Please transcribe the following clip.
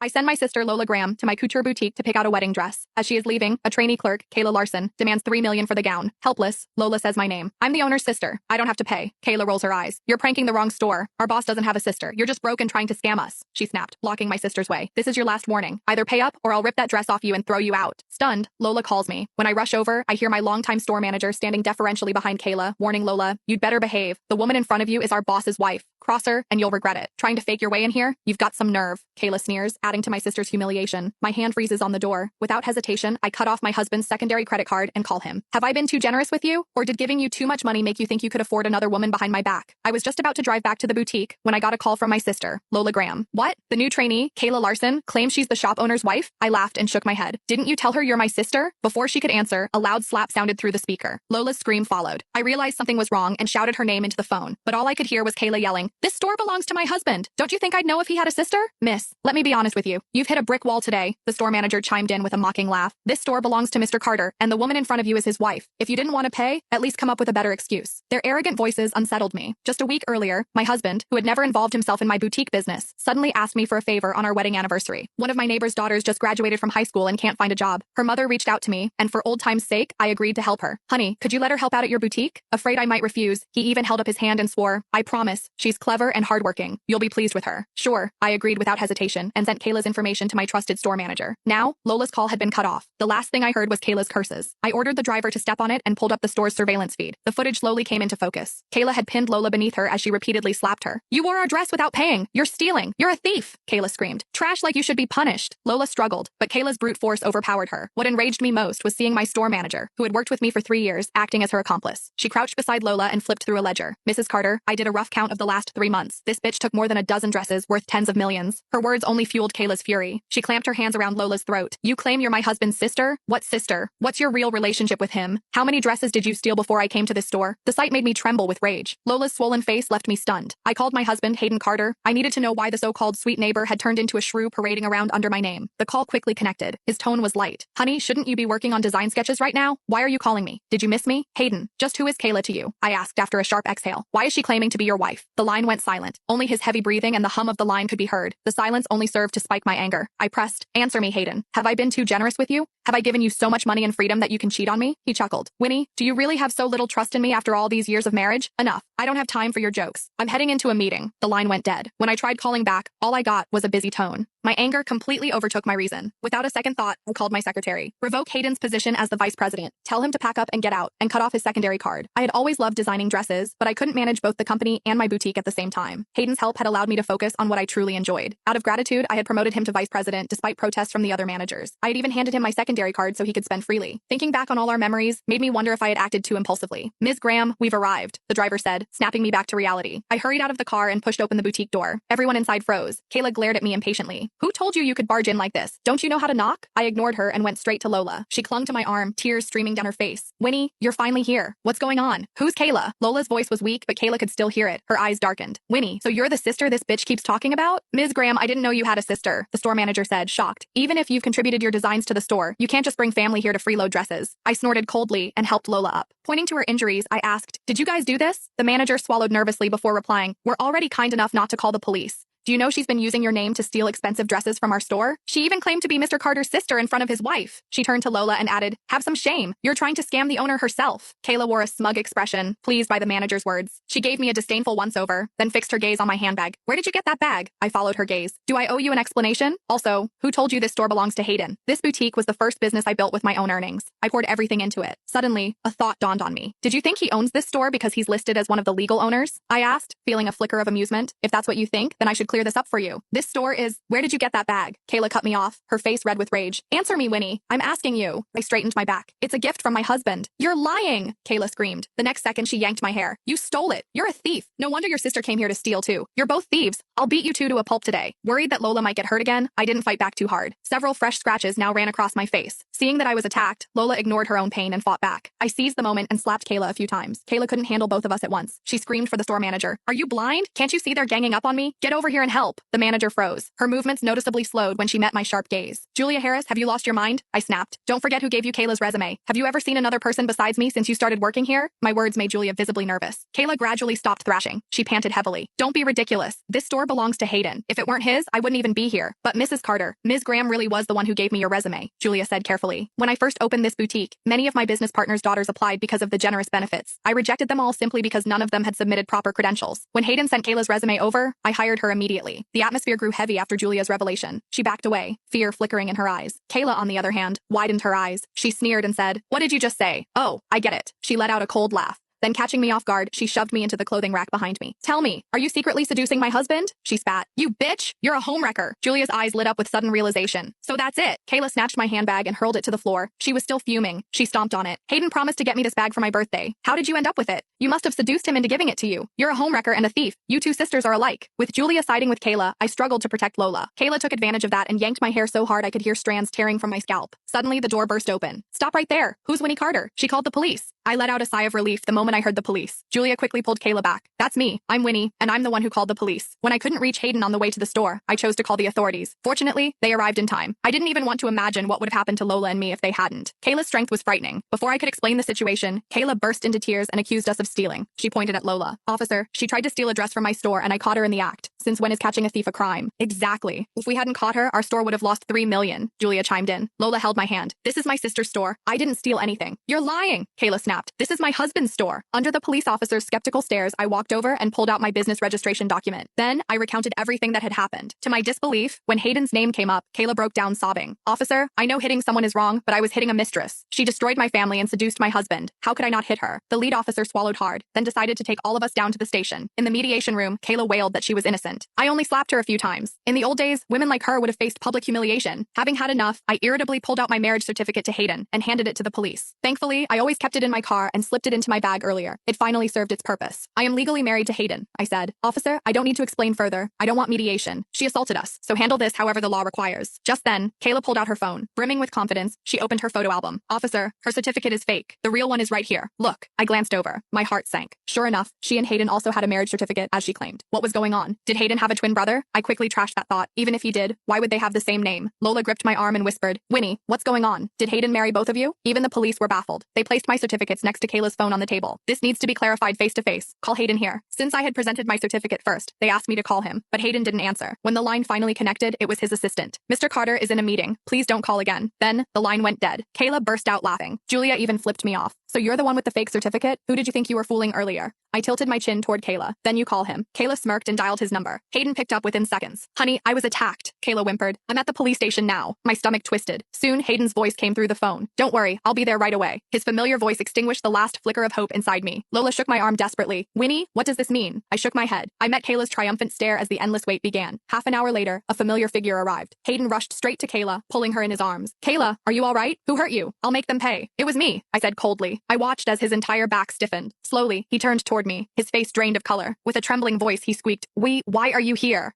I send my sister Lola Graham to my couture boutique to pick out a wedding dress. As she is leaving, a trainee clerk, Kayla Larson, demands $3 million for the gown. Helpless, Lola says my name. I'm the owner's sister. I don't have to pay. Kayla rolls her eyes. You're pranking the wrong store. Our boss doesn't have a sister. You're just broke and trying to scam us. She snapped, blocking my sister's way. This is your last warning. Either pay up or I'll rip that dress off you and throw you out. Stunned, Lola calls me. When I rush over, I hear my longtime store manager standing deferentially behind Kayla, warning Lola, you'd better behave. The woman in front of you is our boss's wife. Cross her, and you'll regret it. Trying to fake your way in here? You've got some nerve. Kayla sneers, adding to my sister's humiliation. My hand freezes on the door. Without hesitation, I cut off my husband's secondary credit card and call him. Have I been too generous with you? Or did giving you too much money make you think you could afford another woman behind my back? I was just about to drive back to the boutique when I got a call from my sister, Lola Graham. What? The new trainee, Kayla Larson, claims she's the shop owner's wife? I laughed and shook my head. Didn't you tell her you're my sister? Before she could answer, a loud slap sounded through the speaker. Lola's scream followed. I realized something was wrong and shouted her name into the phone, but all I could hear was Kayla yelling, "This store belongs to my husband. Don't you think I'd know if he had a sister?" Miss, let me be honest with you. You've hit a brick wall today. The store manager chimed in with a mocking laugh. This store belongs to Mr. Carter, and the woman in front of you is his wife. If you didn't want to pay, at least come up with a better excuse. Their arrogant voices unsettled me. Just a week earlier, my husband, who had never involved himself in my boutique business, suddenly asked me for a favor on our wedding anniversary. One of my neighbor's daughters just graduated from high school and can't find a job. Her mother reached out to me, and for old time's sake, I agreed to help her. Honey, could you let her help out at your boutique? Afraid I might refuse, he even held up his hand and swore, I promise, she's clever and hardworking. You'll be pleased with her. Sure, I agreed without hesitation and sent Kayla's information to my trusted store manager. Now, Lola's call had been cut off. The last thing I heard was Kayla's curses. I ordered the driver to step on it and pulled up the store's surveillance feed. The footage slowly came into focus. Kayla had pinned Lola beneath her as she repeatedly slapped her. You wore our dress without paying. You're stealing. You're a thief, Kayla screamed. Trash like you should be punished. Lola struggled, but Kayla's brute force overpowered her. What enraged me most was seeing my store manager, who had worked with me for 3 years, acting as her accomplice. She crouched beside Lola and flipped through a ledger. Mrs. Carter, I did a rough count of the last 3 months. This bitch took more than a dozen dresses worth tens of millions. Her words only fueled Kayla's fury. She clamped her hands around Lola's throat. You claim you're my husband's sister? What sister? What's your real relationship with him? How many dresses did you steal before I came to this store? The sight made me tremble with rage. Lola's swollen face left me stunned. I called my husband, Hayden Carter. I needed to know why the so-called sweet neighbor had turned into a shrew parading around under my name. The call quickly connected. His tone was light. Honey, shouldn't you be working on design sketches right now? Why are you calling me? Did you miss me? Hayden, just who is Kayla to you? I asked after a sharp exhale. Why is she claiming to be your wife? The line went silent. Only his heavy breathing and the hum of the line could be heard. The silence only served to spike my anger. I pressed, answer me, Hayden. Have I been too generous with you? Have I given you so much money and freedom that you can cheat on me? He chuckled. Winnie, do you really have so little trust in me after all these years of marriage? Enough. I don't have time for your jokes. I'm heading into a meeting. The line went dead. When I tried calling back, all I got was a busy tone. My anger completely overtook my reason. Without a second thought, I called my secretary. Revoke Hayden's position as the vice president. Tell him to pack up and get out, and cut off his secondary card. I had always loved designing dresses, but I couldn't manage both the company and my boutique at the same time. Hayden's help had allowed me to focus on what I truly enjoyed. Out of gratitude, I had promoted him to vice president despite protests from the other managers. I had even handed him my secondary card so he could spend freely. Thinking back on all our memories made me wonder if I had acted too impulsively. Ms. Graham, we've arrived, the driver said, snapping me back to reality. I hurried out of the car and pushed open the boutique door. Everyone inside froze. Kayla glared at me impatiently. Who told you you could barge in like this? Don't you know how to knock? I ignored her and went straight to Lola. She clung to my arm, tears streaming down her face. Winnie, you're finally here. What's going on? Who's Kayla? Lola's voice was weak, but Kayla could still hear it. Her eyes darkened. Winnie, so you're the sister this bitch keeps talking about? Ms. Graham, I didn't know you had a sister, the store manager said, shocked. Even if you've contributed your designs to the store, you can't just bring family here to freeload dresses. I snorted coldly and helped Lola up. Pointing to her injuries, I asked, did you guys do this? The manager swallowed nervously before replying, we're already kind enough not to call the police. Do you know she's been using your name to steal expensive dresses from our store? She even claimed to be Mr. Carter's sister in front of his wife. She turned to Lola and added, have some shame. You're trying to scam the owner herself. Kayla wore a smug expression, pleased by the manager's words. She gave me a disdainful once-over, then fixed her gaze on my handbag. Where did you get that bag? I followed her gaze. Do I owe you an explanation? Also, who told you this store belongs to Hayden? This boutique was the first business I built with my own earnings. I poured everything into it. Suddenly, a thought dawned on me. Did you think he owns this store because he's listed as one of the legal owners? I asked, feeling a flicker of amusement. If that's what you think, then I should clear this up for you. This store is... Where did you get that bag? Kayla cut me off, her face red with rage. Answer me, Winnie. I'm asking you. I straightened my back. It's a gift from my husband. You're lying, Kayla screamed. The next second, she yanked my hair. You stole it. You're a thief. No wonder your sister came here to steal, too. You're both thieves. I'll beat you two to a pulp today. Worried that Lola might get hurt again, I didn't fight back too hard. Several fresh scratches now ran across my face. Seeing that I was attacked, Lola ignored her own pain and fought back. I seized the moment and slapped Kayla a few times. Kayla couldn't handle both of us at once. She screamed for the store manager. Are you blind? Can't you see they're ganging up on me? Get over here and Karen, help. The manager froze. Her movements noticeably slowed when she met my sharp gaze. Julia Harris, have you lost your mind? I snapped. Don't forget who gave you Kayla's resume. Have you ever seen another person besides me since you started working here? My words made Julia visibly nervous. Kayla gradually stopped thrashing. She panted heavily. Don't be ridiculous. This store belongs to Hayden. If it weren't his, I wouldn't even be here. But Mrs. Carter, Ms. Graham really was the one who gave me your resume, Julia said carefully. When I first opened this boutique, many of my business partners' daughters applied because of the generous benefits. I rejected them all simply because none of them had submitted proper credentials. When Hayden sent Kayla's resume over, I hired her immediately. The atmosphere grew heavy after Julia's revelation. She backed away, fear flickering in her eyes. Kayla, on the other hand, widened her eyes. She sneered and said, "What did you just say?" "Oh, I get it." She let out a cold laugh. Then, catching me off guard, she shoved me into the clothing rack behind me. "Tell me, are you secretly seducing my husband?" She spat. "You bitch! You're a homewrecker." Julia's eyes lit up with sudden realization. "So that's it." Kayla snatched my handbag and hurled it to the floor. She was still fuming. She stomped on it. "Hayden promised to get me this bag for my birthday. How did you end up with it? You must have seduced him into giving it to you. You're a homewrecker and a thief. You two sisters are alike." With Julia siding with Kayla, I struggled to protect Lola. Kayla took advantage of that and yanked my hair so hard I could hear strands tearing from my scalp. Suddenly, the door burst open. "Stop right there. Who's Winnie Carter?" She called the police. I let out a sigh of relief the moment I heard the police. Julia quickly pulled Kayla back. "That's me. I'm Winnie, and I'm the one who called the police. When I couldn't reach Hayden on the way to the store, I chose to call the authorities. Fortunately, they arrived in time. I didn't even want to imagine what would have happened to Lola and me if they hadn't." Kayla's strength was frightening. Before I could explain the situation, Kayla burst into tears and accused us of stealing. She pointed at Lola. "Officer, she tried to steal a dress from my store and I caught her in the act. Since when is catching a thief a crime?" "Exactly. If we hadn't caught her, our store would have lost $3 million, Julia chimed in. Lola held my hand. "This is my sister's store. I didn't steal anything." "You're lying," Kayla snapped. "This is my husband's store." Under the police officer's skeptical stares, I walked over and pulled out my business registration document. Then, I recounted everything that had happened. To my disbelief, when Hayden's name came up, Kayla broke down sobbing. "Officer, I know hitting someone is wrong, but I was hitting a mistress. She destroyed my family and seduced my husband. How could I not hit her?" The lead officer swallowed hard, then decided to take all of us down to the station. In the mediation room, Kayla wailed that she was innocent. "I only slapped her a few times. In the old days, women like her would have faced public humiliation." Having had enough, I irritably pulled out my marriage certificate to Hayden and handed it to the police. Thankfully, I always kept it in my car and slipped it into my bag earlier. It finally served its purpose. "I am legally married to Hayden," I said. "Officer, I don't need to explain further. I don't want mediation. She assaulted us, so handle this however the law requires." Just then, Kayla pulled out her phone. Brimming with confidence, she opened her photo album. "Officer, her certificate is fake. The real one is right here. Look." I glanced over. My heart sank. Sure enough, she and Hayden also had a marriage certificate, as she claimed. What was going on? Did Hayden have a twin brother? I quickly trashed that thought. Even if he did, why would they have the same name? Lola gripped my arm and whispered, "Winnie, what's going on? Did Hayden marry both of you?" Even the police were baffled. They placed my certificates next to Kayla's phone on the table. "This needs to be clarified face to face. Call Hayden here." Since I had presented my certificate first, they asked me to call him, but Hayden didn't answer. When the line finally connected, it was his assistant. "Mr. Carter is in a meeting. Please don't call again." Then, the line went dead. Kayla burst out laughing. Julia even flipped me off. "So you're the one with the fake certificate? Who did you think you were fooling earlier?" I tilted my chin toward Kayla. "Then you call him." Kayla smirked and dialed his number. Hayden picked up within seconds. "Honey, I was attacked," Kayla whimpered. "I'm at the police station now." My stomach twisted. Soon, Hayden's voice came through the phone. "Don't worry, I'll be there right away." His familiar voice extinguished the last flicker of hope inside me. Lola shook my arm desperately. "Winnie, what does this mean?" I shook my head. I met Kayla's triumphant stare as the endless wait began. Half an hour later, a familiar figure arrived. Hayden rushed straight to Kayla, pulling her in his arms. "Kayla, are you all right? Who hurt you? I'll make them pay." "It was me," I said coldly. I watched as his entire back stiffened. Slowly, he turned toward me, his face drained of color. With a trembling voice, he squeaked, Why are you here?"